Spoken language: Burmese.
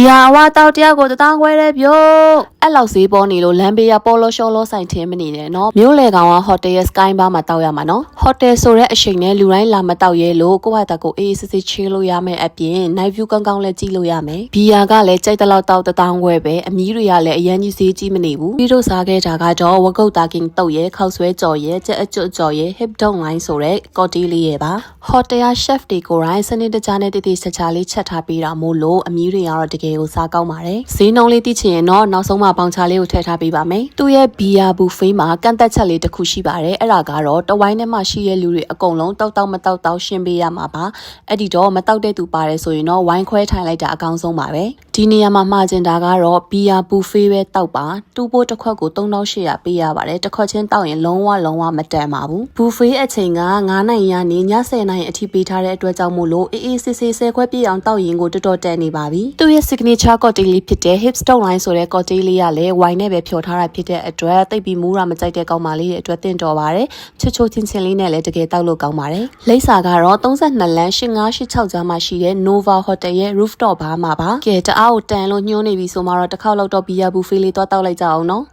ယာဝါတောက်တယောက်ကိုတထောင်ခွဲတဲ့ပြုတ်အဲ့လောက်ဈေးပေါ်နေလို့လမ်းဘေးကပေါ်လောရှောလောဆိုင်ထင်းမနေနဲ့နော်မြို့လေကောင်ကဟိုတယ်ရဲ့စကိုင်းဘားမှာတောက်ရမှာနော်ဟိုတယ်ဆိုတဲ့အချိန်နဲ့လူတိုင်းလာမတောက်ရဲလို့ကိုယ့်ဟာတကူအေးစစ်စစ်ချေးလို့ရမယ်အပြင် night view ကောင်းကောင်းလည်းကြည့်လို့ရမယ်ဘီယာကလည်းကြိုက်တဲ့လောက်တောက်တထောင်ခွဲပဲအမီးတွေကလည်းအရန်ကြီးဈေးကြီးမနေဘူးပြီးတော့စားခဲ့တာကတော့ဝကုတ်တာကင်းတုတ်ရဲခောက်ဆွဲကြော်ရဲကြက်အကျွတ်ကြော်ရဲ hip dog line ဆိုတဲ့ကော်တီလေးရဲပါဟိုတယ် chef တွေကိုရိုင်းစနစ်တကျနဲ့တည်တည်ချာချာလေးချက်ထားပေးတာမို့လို့အမီးတွေကတော့တကယ်ကိုစားကောင်းပါတယ်ဈေးနှုန်းလေးသိချင်ရင်တော့နောက်ဆုံးမှပေါင်ချလေးကိုထည့်ထားပေးပါမယ်သူ့ရဲ့ဘီယာဘူဖေးမှာကန့်သက်ချက်လေးတစ်ခုရှိပါတယ်အဲ့ဒါကတော့တဝိုင်းထဲမှာရှိတဲ့လူတွေအကုန်လုံးတောက်တောက်မတောက်တောက်ရှင်းပေးရမှာပါအဲ့ဒီတော့မတောက်တဲ့သူပါတယ်ဆိုရင်တော့ဝိုင်းခွဲထိုင်လိုက်တာအကောင်းဆုံးပါပဲဒီနေရာမှာမှာကျင်တာကတော့ဘီယာဘူဖေးပဲတောက်ပါတူဖို့တစ်ခွက်ကို3800ပေးရပါတယ်တစ်ခွက်ချင်းတောက်ရင်လုံးဝမတန်ပါဘူးဘူဖေးအချိန်က9နိုင်ရနေည10နိုင်အထိပေးထားတဲ့အတွက်ကြောင့်မို့လို့အေးအေးဆေးဆေး10ခွက်ပြည့်အောင်တောက်ရင်ကိုတော်တော်တန်နေပါပြီသူ့ရဲ့ signature cocktail လေးဖြစ်တဲ့ hip dog line ဆိုတဲ့ cocktail လေးကလည်းဝိုင်နဲ့ပဲဖြော်ထားတာဖြစ်တဲ့အတွက်တိတ်ပြီးမူးတာမကြိုက်တဲ့ကောင်မလေးရဲ့အတွက်တင့်တော်ပါတယ်ချွတ်ချင်းလေးနဲ့လည်းတကယ်တောက်လို့ကောင်းပါတယ်လိပ်စာကတော့32လမ်း8586ကြားမှာရှိတဲ့ Nova Hotel ရဲ့ rooftop bar မှာပါကဲတအားကိုတန်လို့ညှိုးနေပြီဆိုမှတော့တစ်ခေါက်လောက်တော့ဘီယာဘူဖေးလေးသွားတောက်လိုက်ကြအောင်နော်